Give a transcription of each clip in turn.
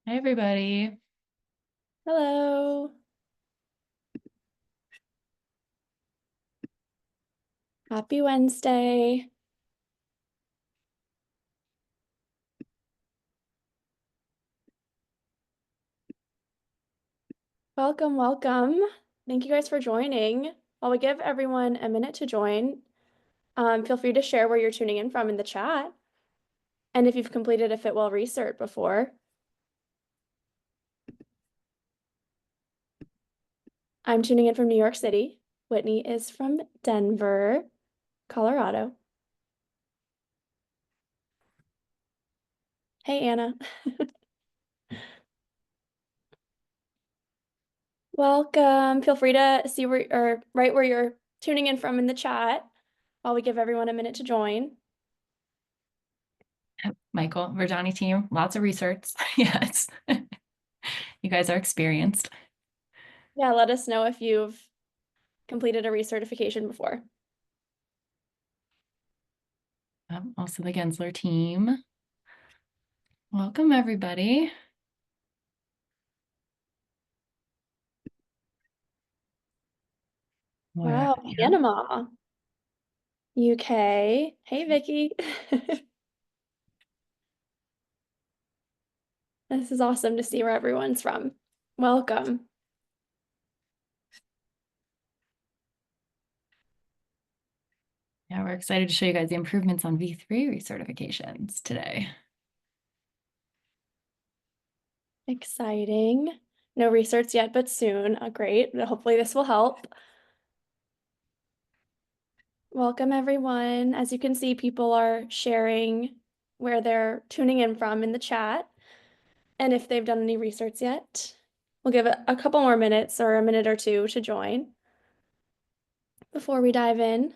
Hi, everybody. Hello. Happy Wednesday. Welcome, welcome. Thank you guys for joining. While we give everyone a minute to join, feel free to share where you're tuning in from in the chat. And if you've completed a Fitwel Recert before. I'm tuning in from New York City. Whitney is from Denver, Colorado. Hey, Anna. Welcome. Feel free to see where or write where you're tuning in from in the chat while we give everyone a minute to join. Michael, Verdani team, lots of research. Yes. You guys are experienced. Yeah, let us know if you've completed a recertification before. Also the Gensler team. Welcome, everybody. Wow, Yeah. Panama, UK. Hey, Vicky. This is awesome to see where everyone's from. Welcome. Yeah, we're excited to show you guys the improvements on V3 recertifications today. Exciting. No research yet, but soon. Great. Hopefully this will help. Welcome, everyone. As you can see, people are sharing where they're tuning in from in the chat. And if they've done any research yet, we'll give it a couple more minutes or a minute or two to join before we dive in.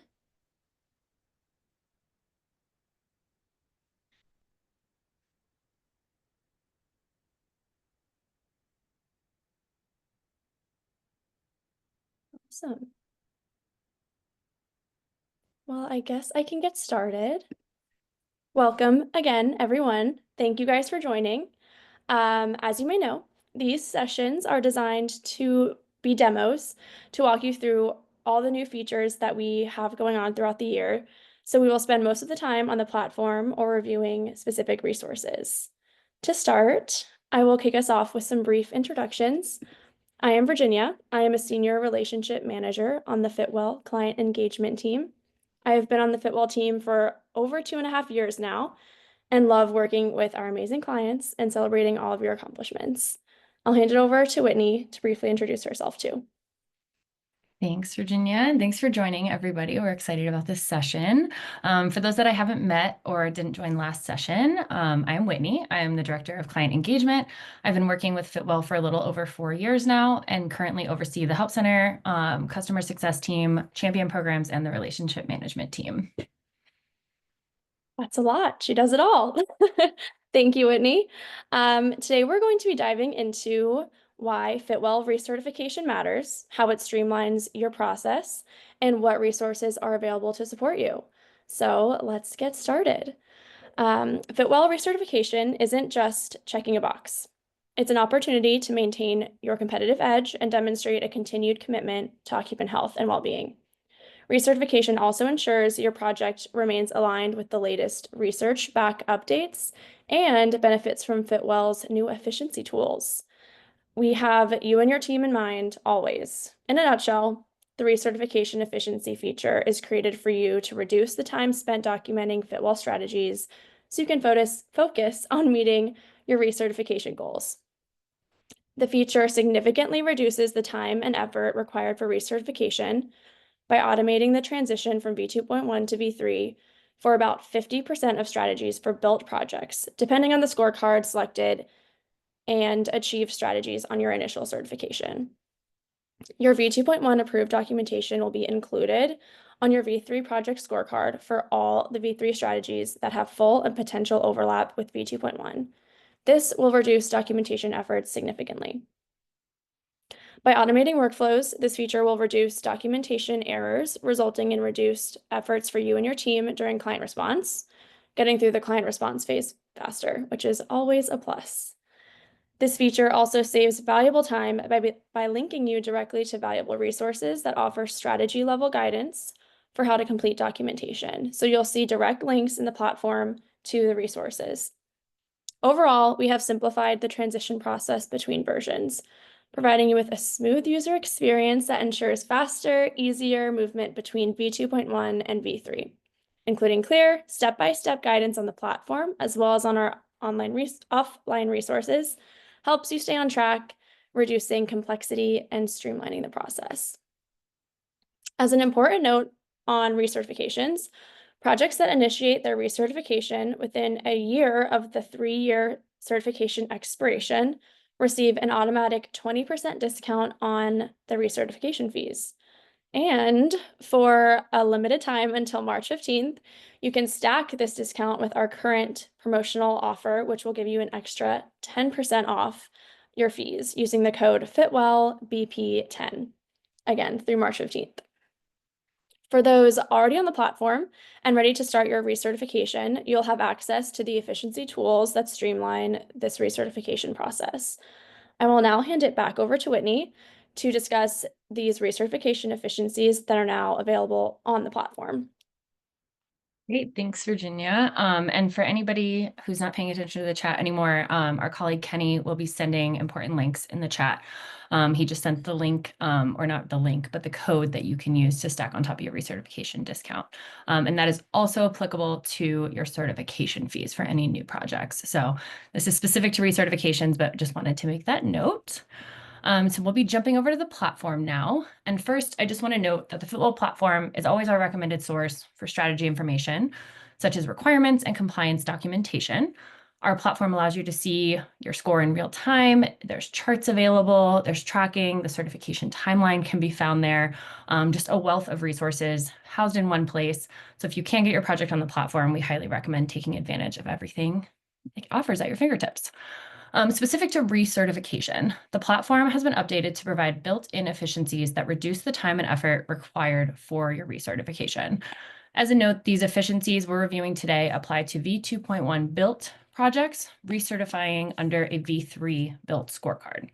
Awesome. Well, I guess I can get started. Welcome again, everyone. Thank you guys for joining. As you may know, these sessions are designed to be demos to walk you through all the new features that we have going on throughout the year. So we will spend most of the time on the platform or reviewing specific resources. To start, I will kick us off with some brief introductions. I am Virginia. I am a senior relationship manager on the Fitwel client engagement team. I have been on the Fitwel team for over 2.5 years now and love working with our amazing clients and celebrating all of your accomplishments. I'll hand it over to Whitney to briefly introduce herself too. Thanks, Virginia, and thanks for joining, everybody. We're excited about this session. For those that I haven't met or didn't join last session, I am Whitney. I am the Director of Client Engagement. I've been working with Fitwel for a little over 4 years now and currently oversee the Help Center, Customer Success team, Champion Programs, and the Relationship Management team. That's a lot. She does it all. Thank you, Whitney. Today we're going to be diving into why Fitwel recertification matters, how it streamlines your process, and what resources are available to support you. So let's get started. Fitwel recertification isn't just checking a box. It's an opportunity to maintain your competitive edge and demonstrate a continued commitment to occupant health and well-being. Recertification also ensures your project remains aligned with the latest research back updates and benefits from Fitwel's new efficiency tools. We have you and your team in mind always. In a nutshell, the recertification efficiency feature is created for you to reduce the time spent documenting Fitwel strategies so you can focus on meeting your recertification goals. The feature significantly reduces the time and effort required for recertification by automating the transition from V2.1 to V3 for about 50% of strategies for built projects, depending on the scorecard selected and achieved strategies on your initial certification. Your V2.1 approved documentation will be included on your V3 project scorecard for all the V3 strategies that have full and potential overlap with V2.1. This will reduce documentation efforts significantly. By automating workflows, this feature will reduce documentation errors, resulting in reduced efforts for you and your team during client response, getting through the client response phase faster, which is always a plus. This feature also saves valuable time by linking you directly to valuable resources that offer strategy level guidance for how to complete documentation. So you'll see direct links in the platform to the resources. Overall, we have simplified the transition process between versions, providing you with a smooth user experience that ensures faster, easier movement between v2.1 and v3, including clear, step-by-step guidance on the platform, as well as on our offline resources, helps you stay on track, reducing complexity and streamlining the process. As an important note on recertifications, projects that initiate their recertification within a year of the 3-year certification expiration receive an automatic 20% discount on the recertification fees. And for a limited time until March 15th, you can stack this discount with our current promotional offer, which will give you an extra 10% off your fees using the code FITWELLBP10, again, through March 15th. For those already on the platform and ready to start your recertification, you'll have access to the efficiency tools that streamline this recertification process. I will now hand it back over to Whitney to discuss these recertification efficiencies that are now available on the platform. Great, thanks, Virginia. And for anybody who's not paying attention to the chat anymore, our colleague Kenny will be sending important links in the chat. He just sent the link, or not the link, but the code that you can use to stack on top of your recertification discount. And that is also applicable to your certification fees for any new projects. So this is specific to recertifications, but just wanted to make that note. So we'll be jumping over to the platform now. And first, I just want to note that the Fitwel platform is always our recommended source for strategy information, such as requirements and compliance documentation. Our platform allows you to see your score in real time. There's charts available, there's tracking, the certification timeline can be found there. Just a wealth of resources housed in one place. So if you can get your project on the platform, we highly recommend taking advantage of everything it offers at your fingertips. Specific to recertification, the platform has been updated to provide built-in efficiencies that reduce the time and effort required for your recertification. As a note, these efficiencies we're reviewing today apply to v2.1 built projects, recertifying under a v3 built scorecard.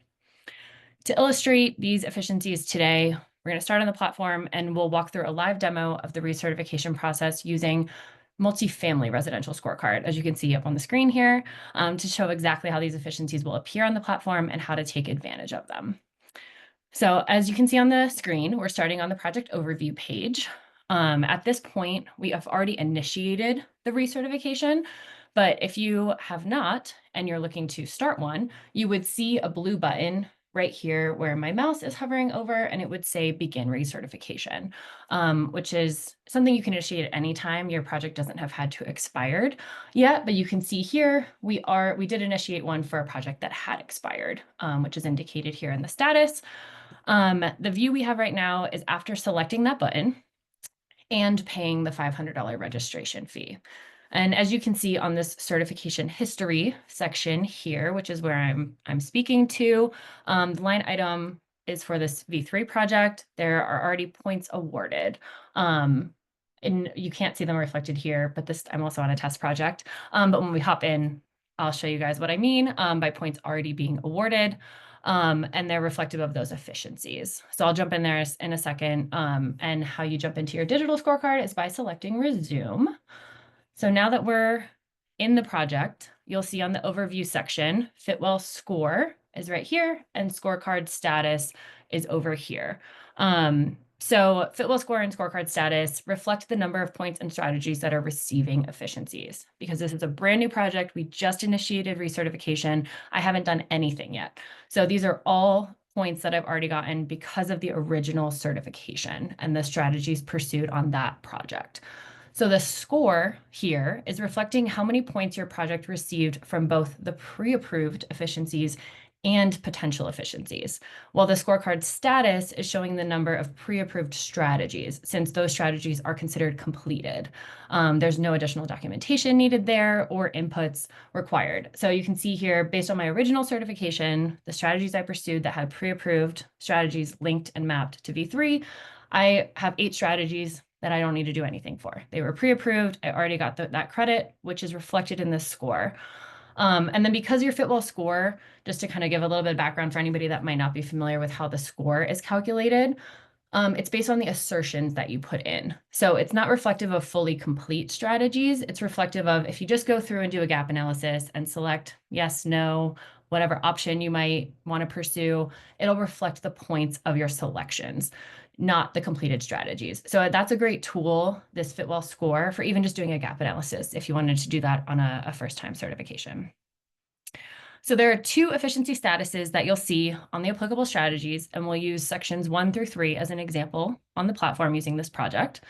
To illustrate these efficiencies today, we're going to start on the platform and we'll walk through a live demo of the recertification process using multifamily residential scorecard, as you can see up on the screen here, to show exactly how these efficiencies will appear on the platform and how to take advantage of them. So as you can see on the screen, we're starting on the project overview page. At this point, we have already initiated the recertification, but if you have not, and you're looking to start one, you would see a blue button right here where my mouse is hovering over, and it would say begin recertification, which is something you can initiate at any time. Your project doesn't have had to expired yet, but you can see here we did initiate one for a project that had expired, which is indicated here in the status. The view we have right now is after selecting that button and paying the $500 registration fee. And as you can see on this certification history section here, which is where I'm speaking to, the line item is for this V3 project. There are already points awarded. And you can't see them reflected here, but I'm also on a test project. But when we hop in, I'll show you guys what I mean by points already being awarded. And they're reflective of those efficiencies. So I'll jump in there in a second. And how you jump into your digital scorecard is by selecting resume. So now that we're in the project, you'll see on the overview section, Fitwel score is right here and scorecard status is over here. So Fitwel score and scorecard status reflect the number of points and strategies that are receiving efficiencies. Because this is a brand new project, we just initiated recertification. I haven't done anything yet. So these are all points that I've already gotten because of the original certification and the strategies pursued on that project. So the score here is reflecting how many points your project received from both the pre-approved efficiencies and potential efficiencies, while the scorecard status is showing the number of pre-approved strategies, since those strategies are considered completed. There's no additional documentation needed there or inputs required. So you can see here, based on my original certification, the strategies I pursued that had pre-approved strategies linked and mapped to V3, I have 8 strategies that I don't need to do anything for. They were pre-approved. I already got that credit, which is reflected in this score. And then because your Fitwel score, just to kind of give a little bit of background for anybody that might not be familiar with how the score is calculated, it's based on the assertions that you put in. So it's not reflective of fully complete strategies. It's reflective of if you just go through and do a gap analysis and select yes, no, whatever option you might want to pursue, it'll reflect the points of your selections, not the completed strategies. So that's a great tool, this Fitwel score, for even just doing a gap analysis if you wanted to do that on a first-time certification. So there are two efficiency statuses that you'll see on the applicable strategies, and we'll use sections 1 through 3 as an example on the platform using this project.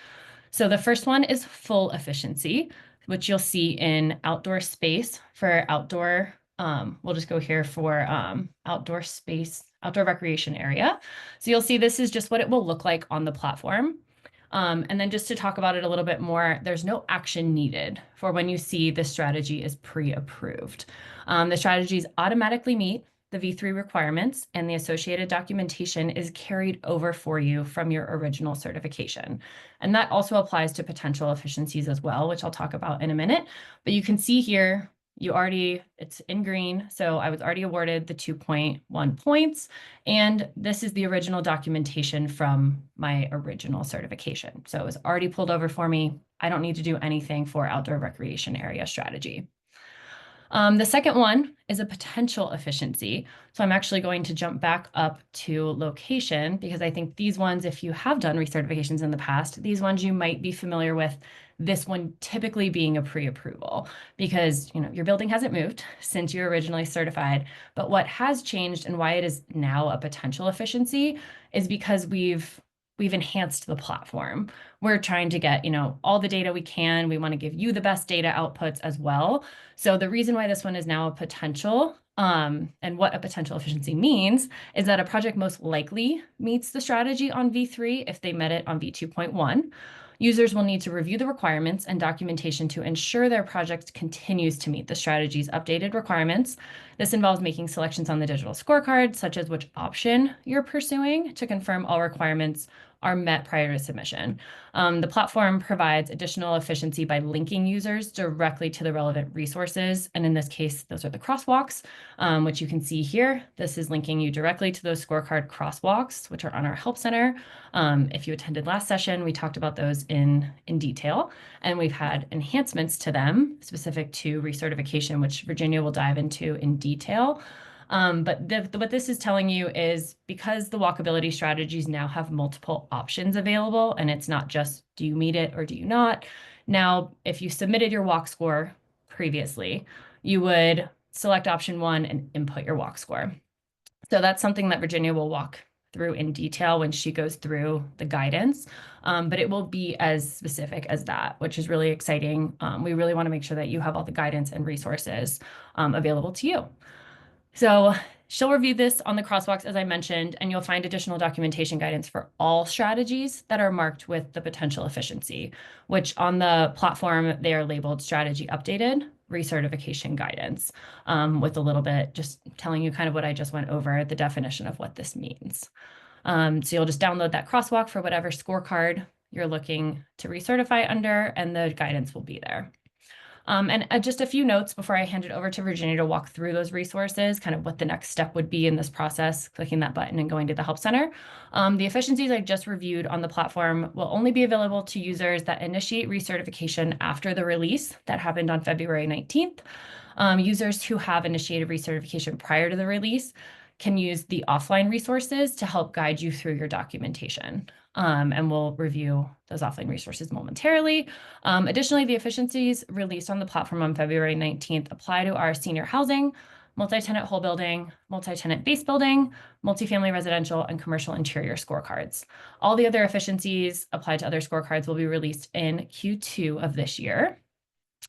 So the first one is full efficiency, which you'll see in outdoor space for outdoor, we'll just go here for outdoor space, outdoor recreation area. So you'll see this is just what it will look like on the platform. And then just to talk about it a little bit more, there's no action needed for when you see the strategy is pre-approved. The strategies automatically meet the V3 requirements, and the associated documentation is carried over for you from your original certification. And that also applies to potential efficiencies as well, which I'll talk about in a minute. But you can see here, it's in green, so I was already awarded the 2.1 points, and this is the original documentation from my original certification. So it was already pulled over for me. I don't need to do anything for outdoor recreation area strategy. The second one is a potential efficiency. So I'm actually going to jump back up to location because I think these ones, if you have done recertifications in the past, these ones you might be familiar with, this one typically being a pre-approval because your building hasn't moved since you were originally certified. But what has changed and why it is now a potential efficiency is because we've enhanced the platform. We're trying to get, all the data we can. We want to give you the best data outputs as well. So the reason why this one is now a potential, and what a potential efficiency means, is that a project most likely meets the strategy on V3 if they met it on V2.1. Users will need to review the requirements and documentation to ensure their project continues to meet the strategy's updated requirements. This involves making selections on the digital scorecard, such as which option you're pursuing, to confirm all requirements are met prior to submission. The platform provides additional efficiency by linking users directly to the relevant resources. And in this case, those are the crosswalks, which you can see here. This is linking you directly to those scorecard crosswalks, which are on our Help Center. If you attended last session, we talked about those in detail, and we've had enhancements to them specific to recertification, which Virginia will dive into in detail. But what this is telling you is because the walkability strategies now have multiple options available, and it's not just do you meet it or do you not. Now, if you submitted your walk score previously, you would select option 1 and input your walk score. So that's something that Virginia will walk through in detail when she goes through the guidance, but it will be as specific as that, which is really exciting. We really want to make sure that you have all the guidance and resources available to you. So she'll review this on the crosswalks, as I mentioned, and you'll find additional documentation guidance for all strategies that are marked with the potential efficiency, which on the platform, they are labeled strategy updated, recertification guidance, with a little bit just telling you kind of what I just went over, the definition of what this means. So you'll just download that crosswalk for whatever scorecard you're looking to recertify under, and the guidance will be there. And just a few notes before I hand it over to Virginia to walk through those resources, kind of what the next step would be in this process, clicking that button and going to the Help Center. The efficiencies I just reviewed on the platform will only be available to users that initiate recertification after the release that happened on February 19th. Users who have initiated recertification prior to the release can use the offline resources to help guide you through your documentation. And we'll review those offline resources momentarily. Additionally, the efficiencies released on the platform on February 19th apply to our senior housing, multi-tenant whole building, multi-tenant base building, multifamily residential, and commercial interior scorecards. All the other efficiencies applied to other scorecards will be released in Q2 of this year.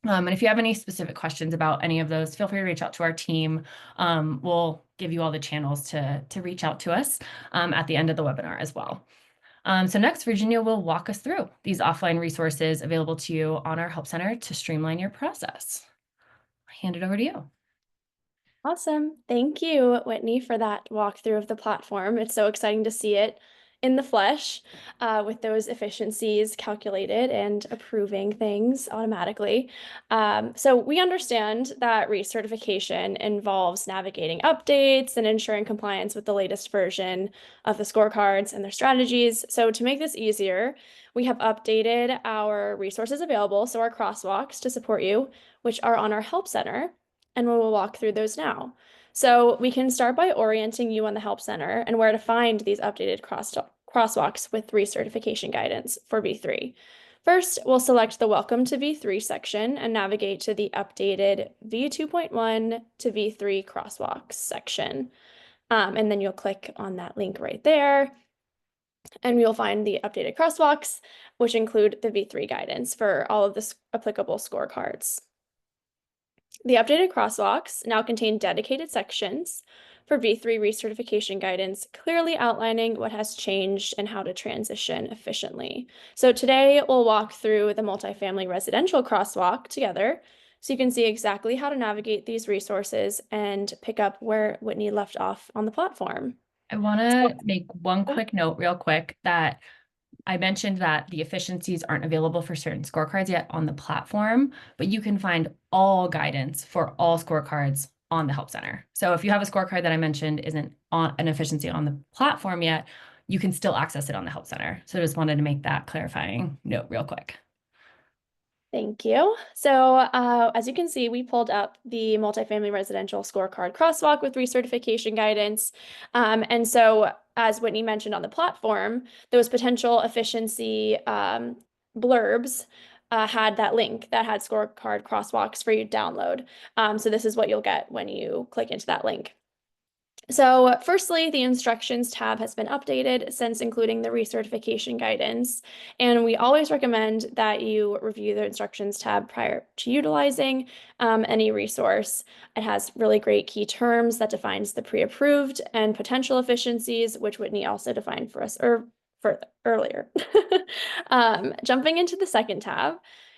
And if you have any specific questions about any of those, feel free to reach out to our team. We'll give you all the channels to reach out to us at the end of the webinar as well. So next, Virginia will walk us through these offline resources available to you on our Help Center to streamline your process. I'll hand it over to you. Awesome. Thank you, Whitney, for that walkthrough of the platform. It's so exciting to see it in the flesh with those efficiencies calculated and approving things automatically. So we understand that recertification involves navigating updates and ensuring compliance with the latest version of the scorecards and their strategies. So to make this easier, we have updated our resources available, so our crosswalks to support you, which are on our Help Center, and we will walk through those now. So we can start by orienting you on the Help Center and where to find these updated crosswalks with recertification guidance for V3. First, we'll select the Welcome to V3 section and navigate to the updated V2.1 to V3 crosswalks section. And then you'll click on that link right there, and you'll find the updated crosswalks, which include the V3 guidance for all of the applicable scorecards. The updated crosswalks now contain dedicated sections for V3 recertification guidance, clearly outlining what has changed and how to transition efficiently. So today we'll walk through the multifamily residential crosswalk together, so you can see exactly how to navigate these resources and pick up where Whitney left off on the platform. I want So, to make one quick note real quick that I mentioned that the efficiencies aren't available for certain scorecards yet on the platform, but you can find all guidance for all scorecards on the Help Center. So if you have a scorecard that I mentioned isn't on an efficiency on the platform yet, you can still access it on the Help Center. So I just wanted to make that clarifying note real quick. thank you. So as you can see, we pulled up the multifamily residential scorecard crosswalk with recertification guidance. And so as Whitney mentioned on the platform, those potential efficiency blurbs had that link that had scorecard crosswalks for you to download. So this is what you'll get when you click into that link. So firstly, the instructions tab has been updated since including the recertification guidance, and we always recommend that you review the instructions tab prior to utilizing any resource. It has really great key terms that defines the pre-approved and potential efficiencies, which Whitney also defined for us earlier. Jumping into the second tab,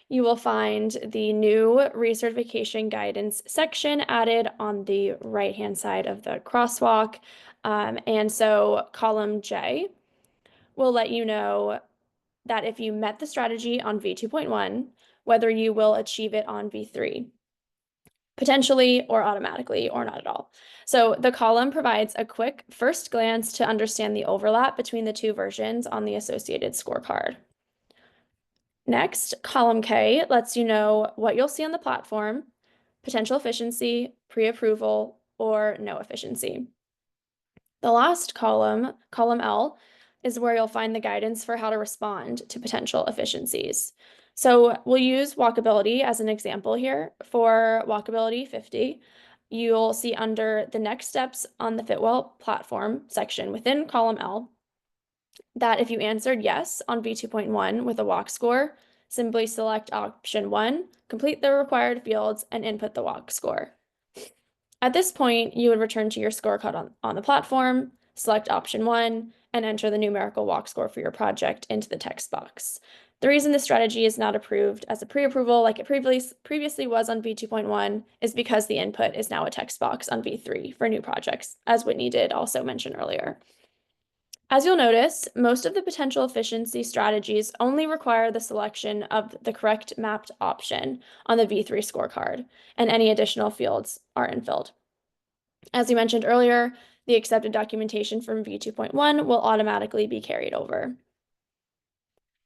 you will find the new recertification guidance section added on the right-hand side of the crosswalk. And so column J will let you know that if you met the strategy on V2.1, whether you will achieve it on V3, potentially or automatically or not at all. So the column provides a quick first glance to understand the overlap between the two versions on the associated scorecard. Next, column K lets you know what you'll see on the platform, potential efficiency, pre-approval, or no efficiency. The last column, column L, is where you'll find the guidance for how to respond to potential efficiencies. So we'll use walkability as an example here. For walkability 50, you'll see under the next steps on the Fitwel platform section within column L, that if you answered yes on V2.1 with a walk score, simply select option 1, complete the required fields, and input the walk score. At this point, you would return to your scorecard on the platform, select option 1, and enter the numerical walk score for your project into the text box. The reason this strategy is not approved as a pre-approval like it previously was on V2.1 is because the input is now a text box on V3 for new projects, as Whitney did also mention earlier. As you'll notice, most of the potential efficiency strategies only require the selection of the correct mapped option on the V3 scorecard, and any additional fields are infilled. As we mentioned earlier, the accepted documentation from V2.1 will automatically be carried over.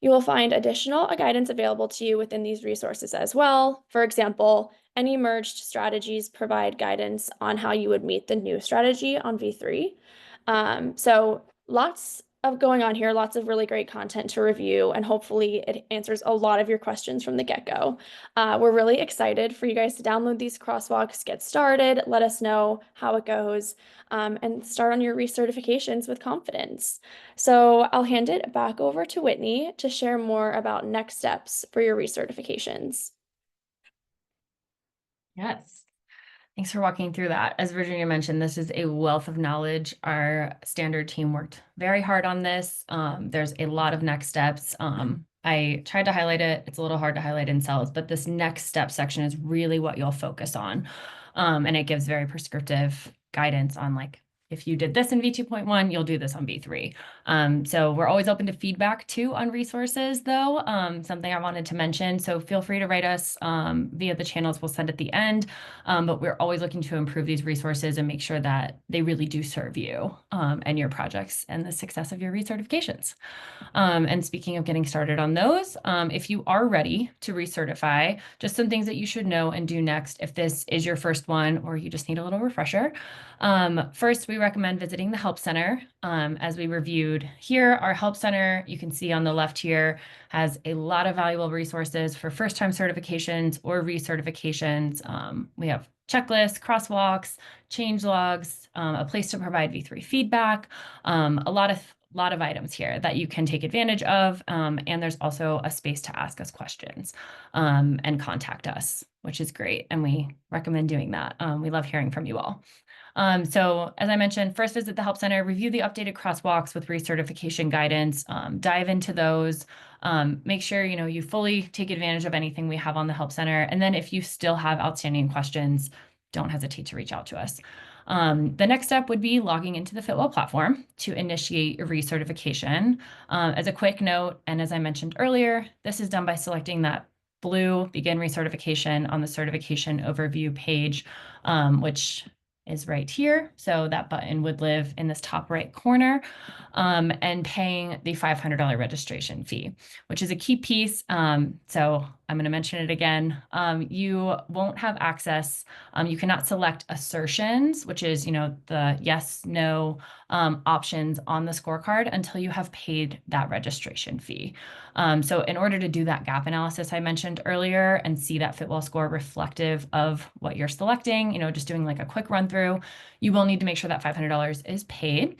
You will find additional guidance available to you within these resources as well. For example, any merged strategies provide guidance on how you would meet the new strategy on V3. So lots of going on here, lots of really great content to review, and hopefully it answers a lot of your questions from the get-go. We're really excited for you guys to download these crosswalks, get started, let us know how it goes, and start on your recertifications with confidence. So I'll hand it back over to Whitney to share more about next steps for your recertifications. Yes. Thanks for walking through that. As Virginia mentioned, this is a wealth of knowledge. Our standard team worked very hard on this. There's a lot of next steps. I tried to highlight it. It's a little hard to highlight in cells, but this next step section is really what you'll focus on. And it gives very prescriptive guidance on like if you did this in V2.1, you'll do this on V3. So we're always open to feedback too on resources though, something I wanted to mention. So feel free to write us via the channels we'll send at the end. But we're always looking to improve these resources and make sure that they really do serve you and your projects and the success of your recertifications. And speaking of getting started on those, if you are ready to recertify, just some things that you should know and do next if this is your first one or you just need a little refresher. First, we recommend visiting the Help Center. As we reviewed here, our Help Center, you can see on the left here, has a lot of valuable resources for first-time certifications or recertifications. We have checklists, crosswalks, change logs, a place to provide V3 feedback, a lot of items here that you can take advantage of. And there's also a space to ask us questions and contact us, which is great. And we recommend doing that. We love hearing from you all. So as I mentioned, first visit the Help Center, review the updated crosswalks with recertification guidance, dive into those, make sure you fully take advantage of anything we have on the Help Center. And then if you still have outstanding questions, don't hesitate to reach out to us. The next step would be logging into the Fitwel platform to initiate your recertification. As a quick note, and as I mentioned earlier, this is done by selecting that blue Begin Recertification on the certification overview page, which is right here. So that button would live in this top right corner, and paying the $500 registration fee, which is a key piece. So I'm going to mention it again. You won't have access. You cannot select assertions, which is, the yes, no options on the scorecard until you have paid that registration fee. So in order to do that gap analysis I mentioned earlier and see that Fitwel score reflective of what you're selecting, just doing like a quick run through, you will need to make sure that $500 is paid.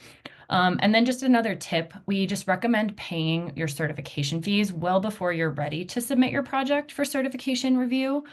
And then just another tip, we just recommend paying your certification fees well before you're ready to submit your project for certification review,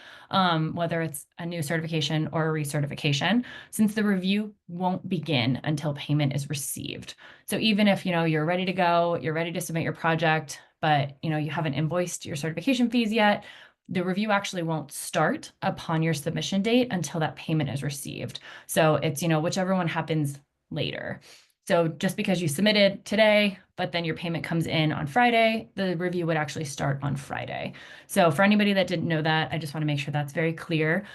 whether it's a new certification or a recertification, since the review won't begin until payment is received. So even if, you're ready to go, you're ready to submit your project, but, you haven't invoiced your certification fees yet, the review actually won't start upon your submission date until that payment is received. So it's, whichever one happens later. So just because you submitted today, but then your payment comes in on Friday, the review would actually start on Friday. So for anybody that didn't know that, I just want to make sure that's very clear.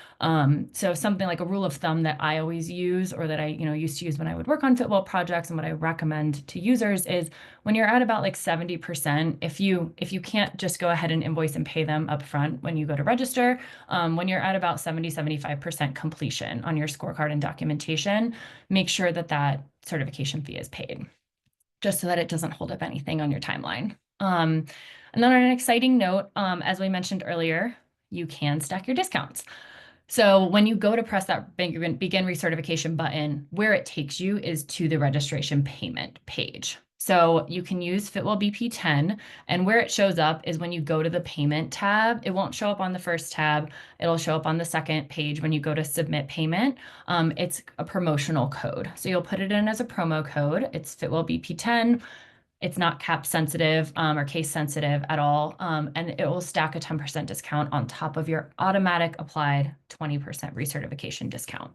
So something like a rule of thumb that I always use, or that I used to use when I would work on Fitwel projects, and what I recommend to users is when you're at about like 70%, if you can't just go ahead and invoice and pay them up front when you go to register, when you're at about 75% completion on your scorecard and documentation, make sure that that certification fee is paid, just so that it doesn't hold up anything on your timeline. And then on an exciting note, as we mentioned earlier, you can stack your discounts. So when you go to press that begin recertification button, where it takes you is to the registration payment page. So you can use Fitwel BP10, and where it shows up is when you go to the payment tab. It won't show up on the first tab. It'll show up on the second page when you go to submit payment. It's a promotional code. So you'll put it in as a promo code. It's Fitwel BP10. It's not cap sensitive or case sensitive at all. And it will stack a 10% discount on top of your automatic applied 20% recertification discount.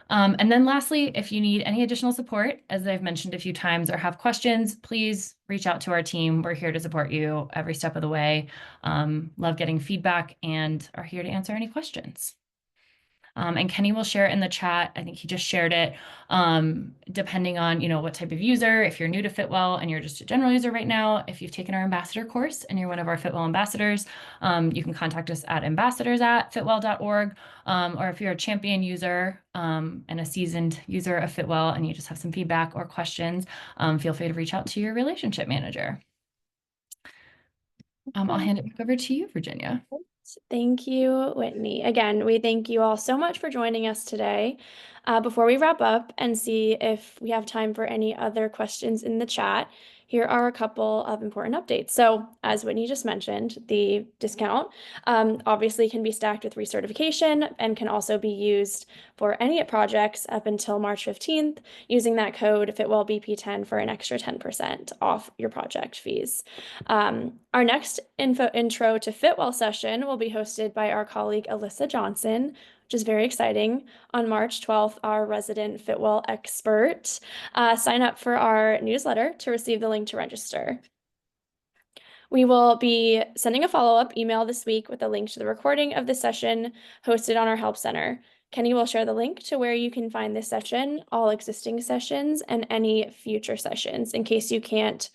And then lastly, if you need any additional support, as I've mentioned a few times, or have questions, please reach out to our team. We're here to support you every step of the way. Love getting feedback and are here to answer any questions. And Kenny will share it in the chat. I think he just shared it. Depending on, what type of user, if you're new to Fitwel and you're just a general user right now, if you've taken our ambassador course and you're one of our Fitwel ambassadors, you can contact us at ambassadors@fitwel.org. Or if you're a champion user and a seasoned user of Fitwel and you just have some feedback or questions, feel free to reach out to your relationship manager. I'll hand it back over to you, Virginia. Thank you, Whitney. Again, we thank you all so much for joining us today. Before we wrap up and see if we have time for any other questions in the chat, here are a couple of important updates. So as Whitney just mentioned, the discount obviously can be stacked with recertification and can also be used for any projects up until March 15th using that code FitwelBP10 for an extra 10% off your project fees. Our next intro to Fitwel session will be hosted by our colleague Alyssa Johnson, which is very exciting. On March 12th, our resident Fitwel expert. Sign up for our newsletter to receive the link to register. We will be sending a follow-up email this week with a link to the recording of the session hosted on our Help Center. Kenny will share the link to where you can find this session, all existing sessions, and any future sessions in case you can't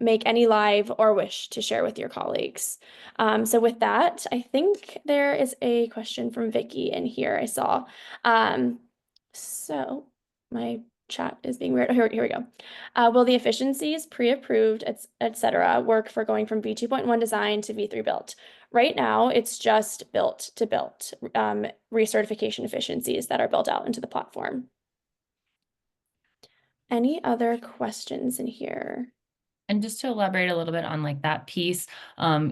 make any live or wish to share with your colleagues. So with that, I think there is a question from Vicky in here I saw. So my chat is being weird. Here we go. Will the efficiencies pre-approved, etc., work for going from V2.1 design to V3 built? Right now, it's just built to built recertification efficiencies that are built out into the platform. Any other questions in here? And just to elaborate a little bit on like that piece,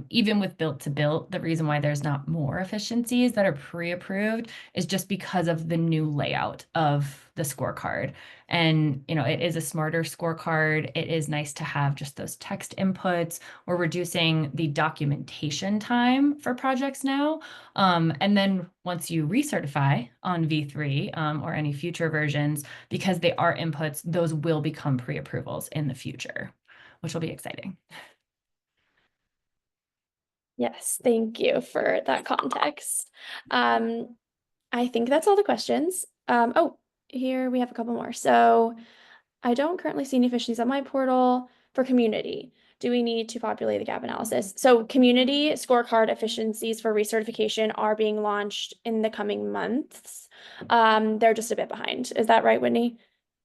even with built to built, the reason why there's not more efficiencies that are pre-approved is just because of the new layout of the scorecard. And, it is a smarter scorecard. It is nice to have just those text inputs. We're reducing the documentation time for projects now. And then once you recertify on V3 or any future versions, because they are inputs, those will become pre-approvals in the future, which will be exciting. Yes, thank you for that context. I think that's all the questions. Oh, here we have a couple more. So I don't currently see any efficiencies on my portal for community. Do we need to populate the gap analysis? So community scorecard efficiencies for recertification are being launched in the coming months. They're just a bit behind. Is that right, Whitney?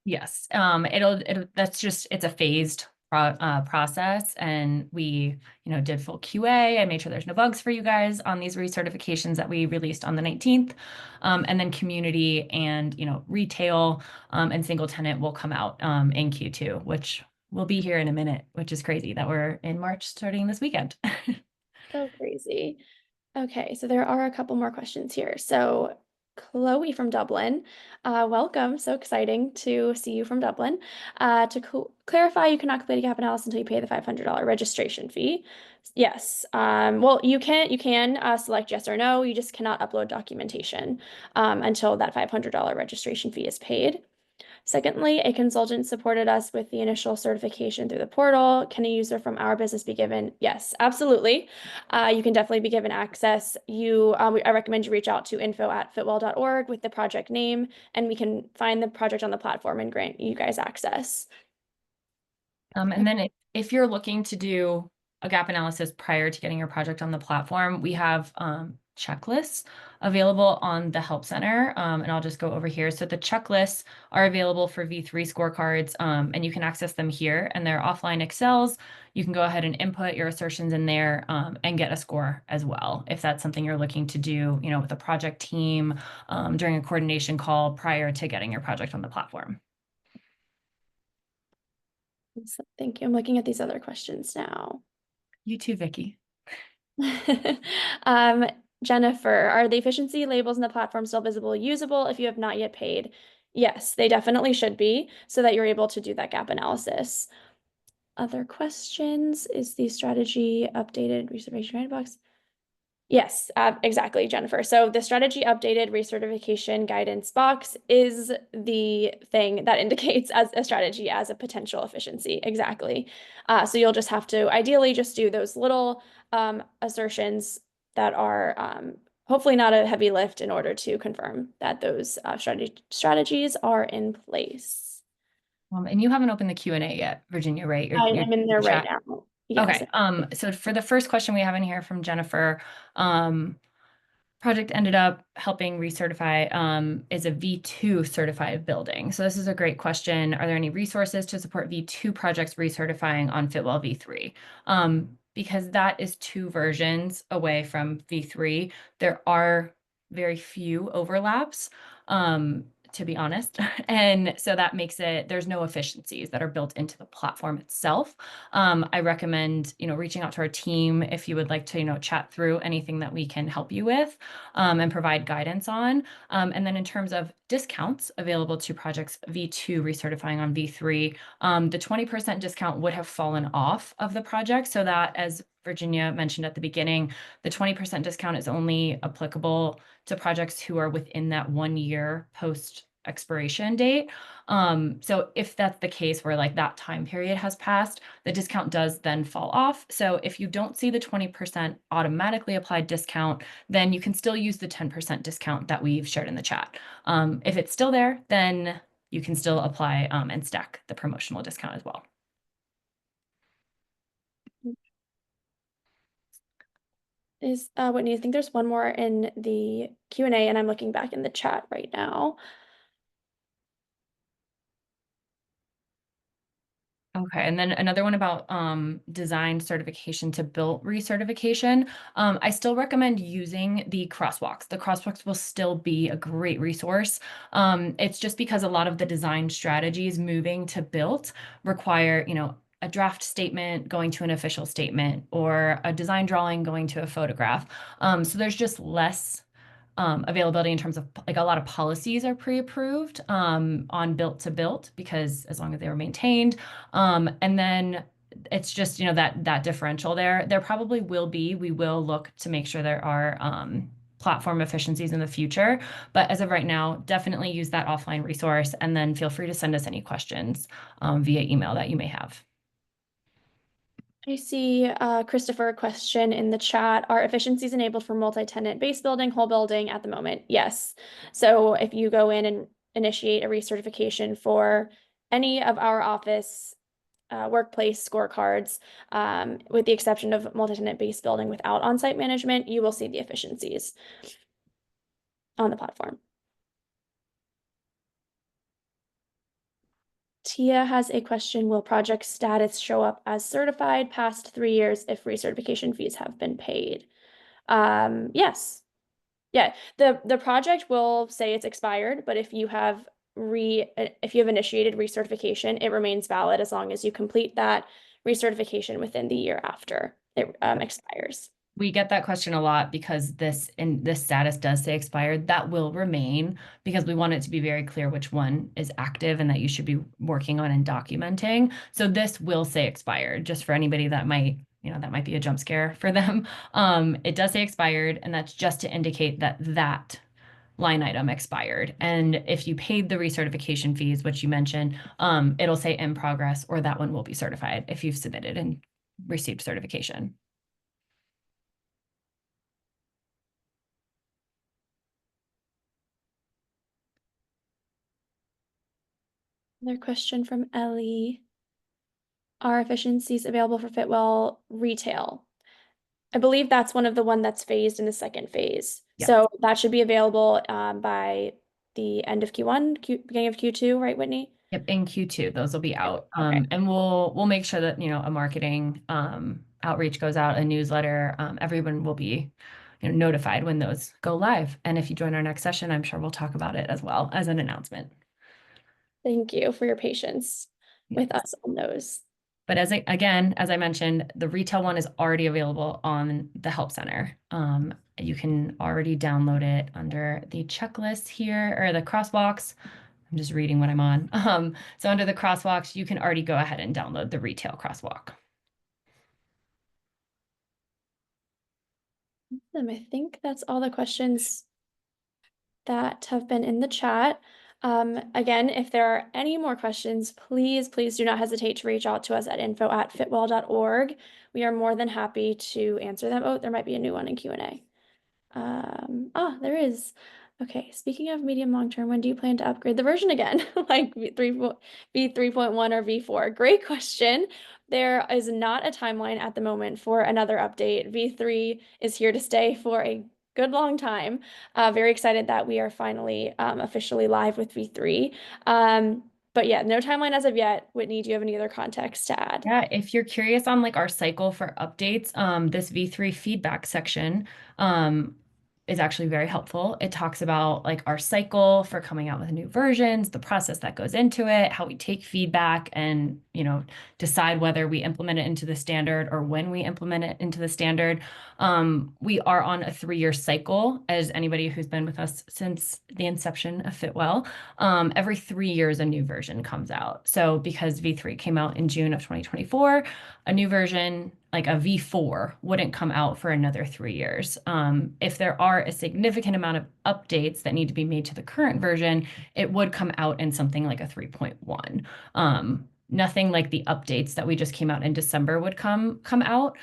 Yes, it's a phased process, and we, did full QA. I made sure there's no bugs for you guys on these recertifications that we released on the 19th. And then community and, retail and single tenant will come out in Q2, which will be here in a minute, which is crazy that we're in March starting this weekend. So crazy. Okay, so there are a couple more questions here. So Chloe from Dublin, welcome. So exciting to see you from Dublin. To clarify, you cannot complete a gap analysis until you pay the $500 registration fee. Yes. Well, you can select yes or no. You just cannot upload documentation until that $500 registration fee is paid. Secondly, a consultant supported us with the initial certification through the portal. Can a user from our business be given? Yes, absolutely. You can definitely be given access. I recommend you reach out to info@fitwel.org with the project name, and we can find the project on the platform and grant you guys access. And then if you're looking to do a gap analysis prior to getting your project on the platform, we have checklists available on the Help Center. And I'll just go over here. So the checklists are available for V3 scorecards, and you can access them here. And they're offline Excels. You can go ahead and input your assertions in there and get a score as well, if that's something you're looking to do, with a project team during a coordination call prior to getting your project on the platform. Thank you. I'm looking at these other questions now. You too, Vicky. Jennifer, are the efficiency labels in the platform still visible, usable if you have not yet paid? Yes, they definitely should be, so that you're able to do that gap analysis. Other questions? Is the strategy updated reservation box? Yes, exactly, Jennifer. So the strategy updated recertification guidance box is the thing that indicates as a strategy as a potential efficiency. Exactly. So you'll just have to ideally just do those little assertions that are hopefully not a heavy lift in order to confirm that those strategies are in place. And you haven't opened the Q&A yet, Virginia, right? I am in there right now. Yes. Okay. So for the first question we have in here from Jennifer, project ended up helping recertify is a V2 certified building. So this is a great question. Are there any resources to support V2 projects recertifying on Fitwel V3? Because that is 2 versions away from V3. There are very few overlaps, to be honest. And so that makes there's no efficiencies that are built into the platform itself. I recommend, reaching out to our team if you would like to, chat through anything that we can help you with and provide guidance on. And then in terms of discounts available to projects V2 recertifying on V3. The 20% discount would have fallen off of the project, so that, as Virginia mentioned at the beginning, the 20% discount is only applicable to projects who are within that 1 year post expiration date. So if that's the case where like that time period has passed, the discount does then fall off. So if you don't see the 20% automatically applied discount, then you can still use the 10% discount that we've shared in the chat. If it's still there, then you can still apply and stack the promotional discount as well. Whitney, I think there's one more in the Q&A, and I'm looking back in the chat right now. Okay, and then another one about design certification to built recertification. I still recommend using the crosswalks. The crosswalks will still be a great resource. It's just because a lot of the design strategies moving to built require, a draft statement going to an official statement or a design drawing going to a photograph. So there's just less availability in terms of like a lot of policies are pre-approved on built to built because as long as they were maintained. And then it's just, that differential there. There probably will be, we will look to make sure there are platform efficiencies in the future. But as of right now, definitely use that offline resource and then feel free to send us any questions via email that you may have. I see Christopher question in the chat. Are efficiencies enabled for multi-tenant base building, whole building at the moment? Yes. So if you go in and initiate a recertification for any of our office workplace scorecards, with the exception of multi-tenant base building without on-site management, you will see the efficiencies on the platform. Tia has a question. Will project status show up as certified past 3 years if recertification fees have been paid? Yes. Yeah, the project will say it's expired, but if you have initiated recertification, it remains valid as long as you complete that recertification within the year after it expires. We get that question a lot because this status does say expired. That will remain because we want it to be very clear which one is active and that you should be working on and documenting. So this will say expired, just for anybody that might, that might be a jump scare for them. It does say expired, and that's just to indicate that that line item expired. And if you paid the recertification fees, which you mentioned, it'll say in progress, or that one will be certified if you've submitted and received certification. Another question from Ellie. Are efficiencies available for Fitwel retail? I believe that's one of the one that's phased in the second phase. Yep. So that should be available by the end of Q1, beginning of Q2, right, Whitney? Yep, in Q2, those will be out. Okay. And we'll make sure that, a marketing outreach goes out, a newsletter. Everyone will be, notified when those go live. And if you join our next session, I'm sure we'll talk about it as well as an announcement. Thank you for your patience with us on those. But as I mentioned, the retail one is already available on the Help Center. You can already download it under the checklist here or the crosswalks. I'm just reading what I'm on. So under the crosswalks, you can already go ahead and download the retail crosswalk. I think that's all the questions that have been in the chat. Again, if there are any more questions, please do not hesitate to reach out to us at info@fitwel.org. We are more than happy to answer them. Oh, there might be a new one in Q&A. There is. Okay, speaking of medium long term, when do you plan to upgrade the version again? Like V3.1 or V4? Great question. There is not a timeline at the moment for another update. V3 is here to stay for a good long time. Very excited that we are finally officially live with V3. But yeah, no timeline as of yet. Whitney, do you have any other context to add? Yeah, if you're curious on like our cycle for updates, this V3 feedback section is actually very helpful. It talks about like our cycle for coming out with new versions, the process that goes into it, how we take feedback and, decide whether we implement it into the standard or when we implement it into the standard. We are on a 3-year cycle, as anybody who's been with us since the inception of Fitwel. Every 3 years, a new version comes out. So because V3 came out in June of 2024, a new version, like a V4, wouldn't come out for another 3 years. If there are a significant amount of updates that need to be made to the current version, it would come out in something like a 3.1. Nothing like the updates that we just came out in December would come out.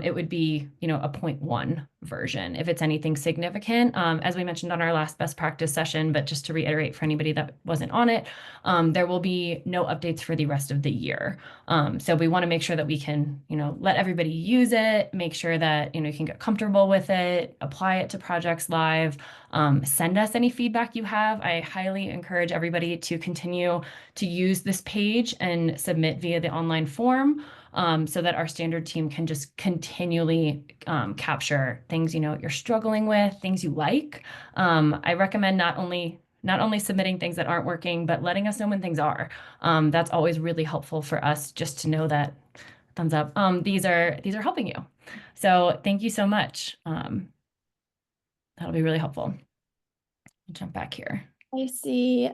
It would be, a point 0.1 version if it's anything significant. As we mentioned on our last best practice session, but just to reiterate for anybody that wasn't on it, there will be no updates for the rest of the year. So we want to make sure that we can, let everybody use it, make sure that, you can get comfortable with it, apply it to projects live, send us any feedback you have. I highly encourage everybody to continue to use this page and submit via the online form, so that our standard team can just continually capture things, you're struggling with, things you like. I recommend not only submitting things that aren't working, but letting us know when things are. That's always really helpful for us just to know that, thumbs up, these are helping you. So thank you so much. That'll be really helpful. Jump back here. I see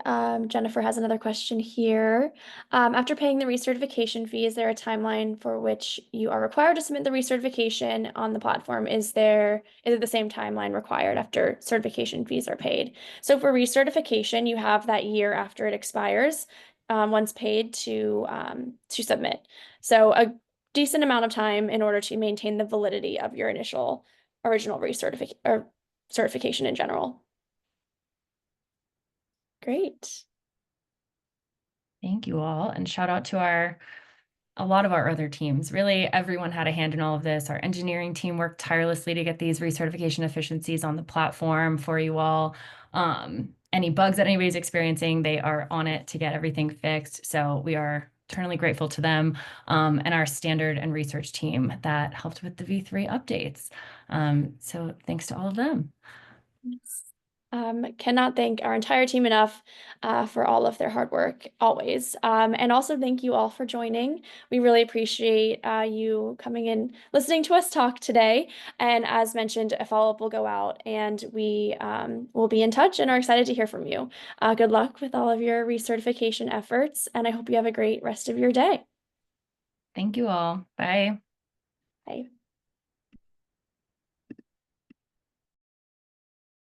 Jennifer has another question here. After paying the recertification fee, is there a timeline for which you are required to submit the recertification on the platform? Is it the same timeline required after certification fees are paid? So for recertification, you have that year after it expires, once paid to submit. So a decent amount of time in order to maintain the validity of your original recertification or certification in general. Great. Thank you all. And shout out to a lot of our other teams. Really, everyone had a hand in all of this. Our engineering team worked tirelessly to get these recertification efficiencies on the platform for you all. Any bugs that anybody's experiencing, they are on it to get everything fixed. So we are eternally grateful to them, and our standard and research team that helped with the V3 updates. So thanks to all of them. Yes. Cannot thank our entire team enough for all of their hard work always. And also thank you all for joining. We really appreciate you coming in, listening to us talk today. And as mentioned, a follow-up will go out and we will be in touch and are excited to hear from you. Good luck with all of your recertification efforts, and I hope you have a great rest of your day. Thank you all. Bye. Bye.